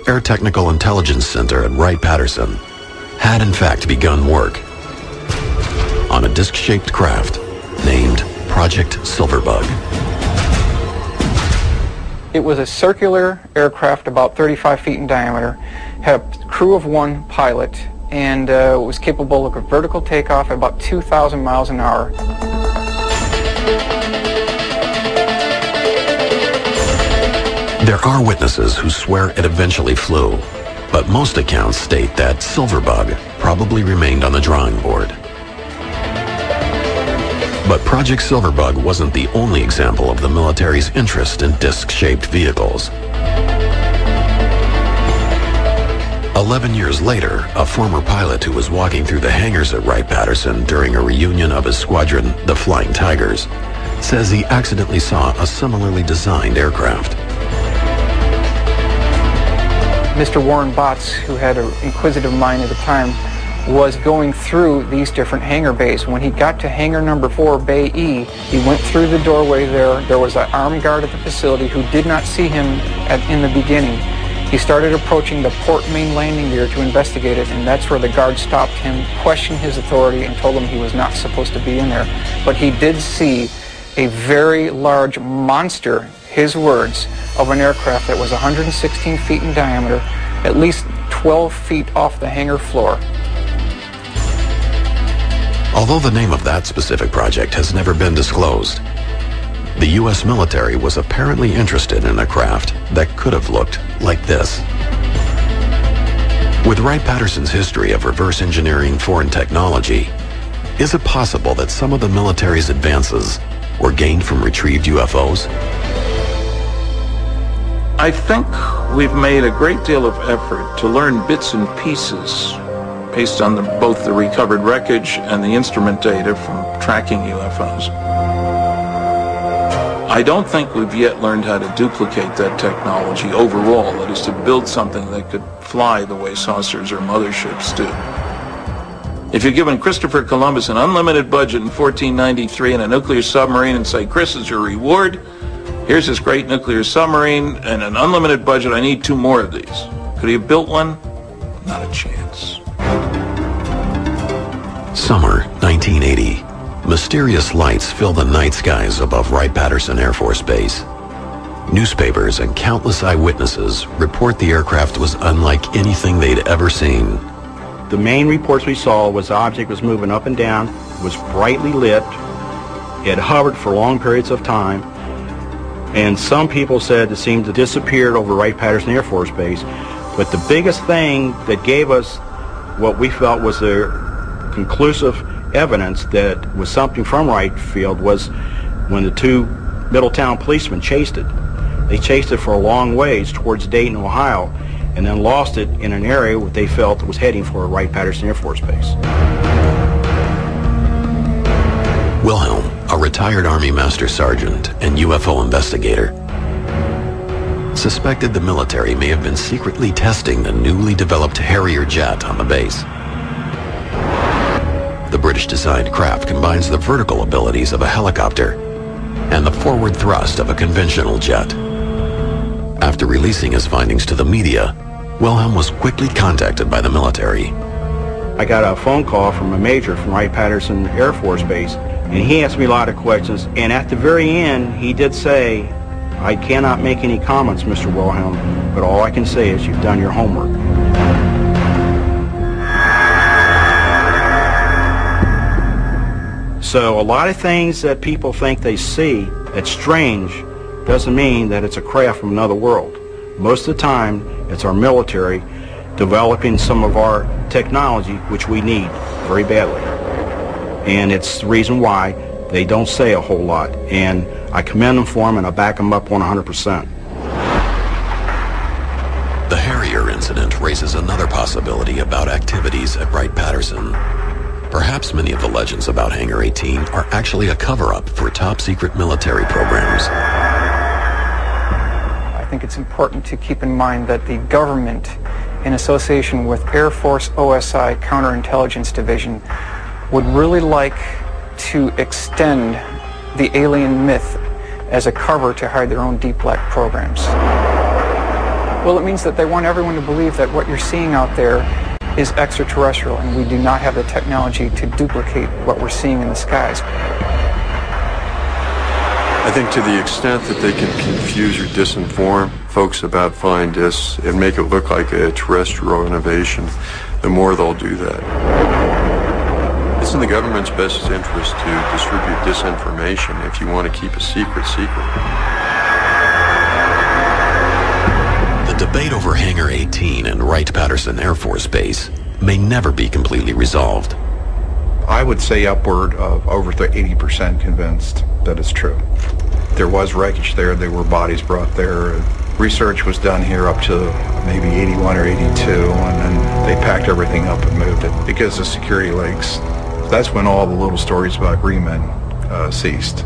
Air Technical Intelligence Center at Wright-Patterson had in fact begun work on a disc-shaped craft named Project Silverbug. It was a circular aircraft about 35 feet in diameter, had a crew of 1 pilot, and was capable of a vertical takeoff at about 2,000 miles an hour. There are witnesses who swear it eventually flew, but most accounts state that Silverbug probably remained on the drawing board. But Project Silverbug wasn't the only example of the military's interest in disc-shaped vehicles. 11 years later, a former pilot who was walking through the hangars at Wright-Patterson during a reunion of his squadron, the Flying Tigers, says he accidentally saw a similarly designed aircraft. Mr. Warren Botts, who had an inquisitive mind at the time, was going through these different hangar bays. When he got to hangar number 4, Bay E, he went through the doorway there. There was an armed guard at the facility who did not see him in the beginning. He started approaching the port main landing gear to investigate it, and that's where the guard stopped him, questioned his authority, and told him he was not supposed to be in there. But he did see a very large monster, his words, of an aircraft that was 116 feet in diameter, at least 12 feet off the hangar floor. Although the name of that specific project has never been disclosed, the U.S. military was apparently interested in a craft that could have looked like this. With Wright-Patterson's history of reverse engineering foreign technology, is it possible that some of the military's advances were gained from retrieved UFOs? I think we've made a great deal of effort to learn bits and pieces based on both the recovered wreckage and the instrument data from tracking UFOs. I don't think we've yet learned how to duplicate that technology overall, that is to build something that could fly the way saucers or motherships do. If you're given Christopher Columbus an unlimited budget in 1493 and a nuclear submarine and say, Chris is your reward, here's this great nuclear submarine and an unlimited budget, I need 2 more of these. Could he have built one? Not a chance. Summer 1980. Mysterious lights fill the night skies above Wright-Patterson Air Force Base. Newspapers and countless eyewitnesses report the aircraft was unlike anything they'd ever seen. The main reports we saw was the object was moving up and down, was brightly lit, it hovered for long periods of time, and some people said it seemed to disappear over Wright-Patterson Air Force Base. But the biggest thing that gave us what we felt was the conclusive evidence that was something from Wright Field was when the 2 Middletown policemen chased it. They chased it for a long ways towards Dayton, Ohio, and then lost it in an area where they felt was heading for Wright-Patterson Air Force Base. Wilhelm, a retired Army Master Sergeant and UFO investigator, suspected the military may have been secretly testing the newly developed Harrier jet on the base. The British-designed craft combines the vertical abilities of a helicopter and the forward thrust of a conventional jet. After releasing his findings to the media, Wilhelm was quickly contacted by the military. I got a phone call from a major from Wright-Patterson Air Force Base, and he asked me a lot of questions, and at the very end, he did say, I cannot make any comments, Mr. Wilhelm, but all I can say is you've done your homework. So a lot of things that people think they see that's strange doesn't mean that it's a craft from another world. Most of the time, it's our military developing some of our technology, which we need very badly. And it's the reason why they don't say a whole lot. And I commend them for them, and I back them up 100%. The Harrier incident raises another possibility about activities at Wright-Patterson. Perhaps many of the legends about Hangar 18 are actually a cover-up for top-secret military programs. I think it's important to keep in mind that the government, in association with Air Force OSI Counterintelligence Division, would really like to extend the alien myth as a cover to hide their own deep black programs. Well, it means that they want everyone to believe that what you're seeing out there is extraterrestrial, and we do not have the technology to duplicate what we're seeing in the skies. I think to the extent that they can confuse or disinform folks about flying discs and make it look like a terrestrial innovation, the more they'll do that. It's in the government's best interest to distribute disinformation if you want to keep a secret. The debate over Hangar 18 and Wright-Patterson Air Force Base may never be completely resolved. I would say upward of over 80% convinced that it's true. There was wreckage there. There were bodies brought there. Research was done here up to maybe 81 or 82, and then they packed everything up and moved it because of security leaks. That's when all the little stories about green men ceased,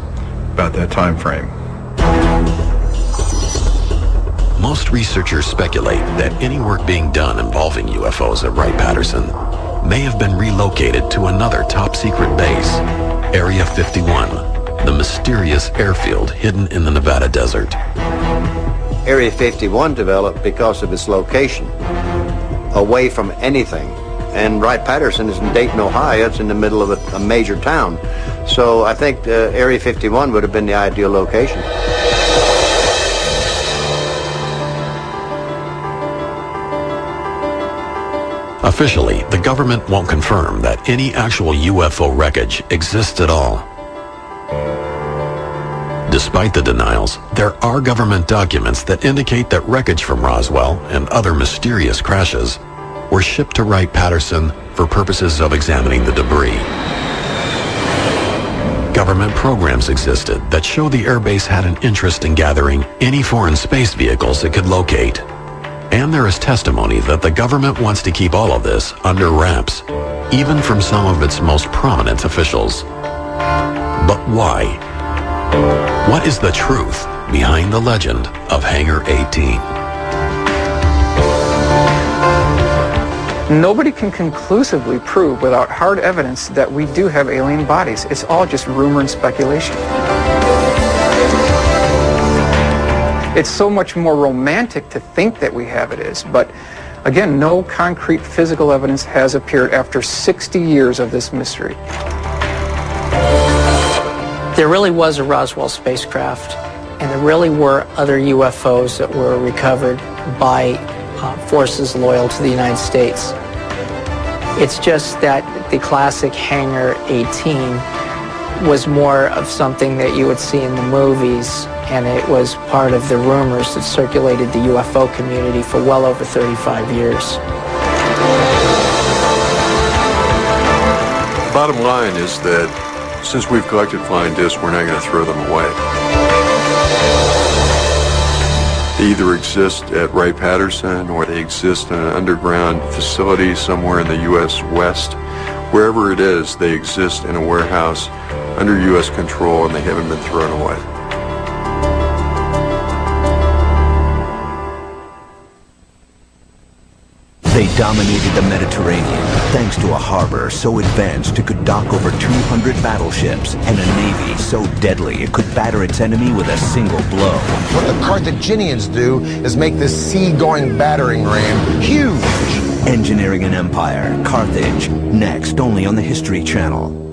about that time frame. Most researchers speculate that any work being done involving UFOs at Wright-Patterson may have been relocated to another top-secret base, Area 51, the mysterious airfield hidden in the Nevada desert. Area 51 developed because of its location, away from anything. And Wright-Patterson is in Dayton, Ohio. It's in the middle of a major town. So I think Area 51 would have been the ideal location. Officially, the government won't confirm that any actual UFO wreckage exists at all. Despite the denials, there are government documents that indicate that wreckage from Roswell and other mysterious crashes were shipped to Wright-Patterson for purposes of examining the debris. Government programs existed that show the airbase had an interest in gathering any foreign space vehicles it could locate. And there is testimony that the government wants to keep all of this under wraps, even from some of its most prominent officials. But why? What is the truth behind the legend of Hangar 18? Nobody can conclusively prove without hard evidence that we do have alien bodies. It's all just rumor and speculation. It's so much more romantic to think that we have it is, but again, no concrete physical evidence has appeared after 60 years of this mystery. There really was a Roswell spacecraft, and there really were other UFOs that were recovered by forces loyal to the United States. It's just that the classic Hangar 18 was more of something that you would see in the movies, and it was part of the rumors that circulated the UFO community for well over 35 years. Bottom line is that since we've collected flying discs, we're not going to throw them away. They either exist at Wright-Patterson or they exist in an underground facility somewhere in the U.S. West. Wherever it is, they exist in a warehouse under U.S. control, and they haven't been thrown away. They dominated the Mediterranean thanks to a harbor so advanced it could dock over 200 battleships and a navy so deadly it could batter its enemy with a single blow. What the Carthaginians do is make this sea-going battering ram huge. Engineering an empire, Carthage, next only on the History Channel.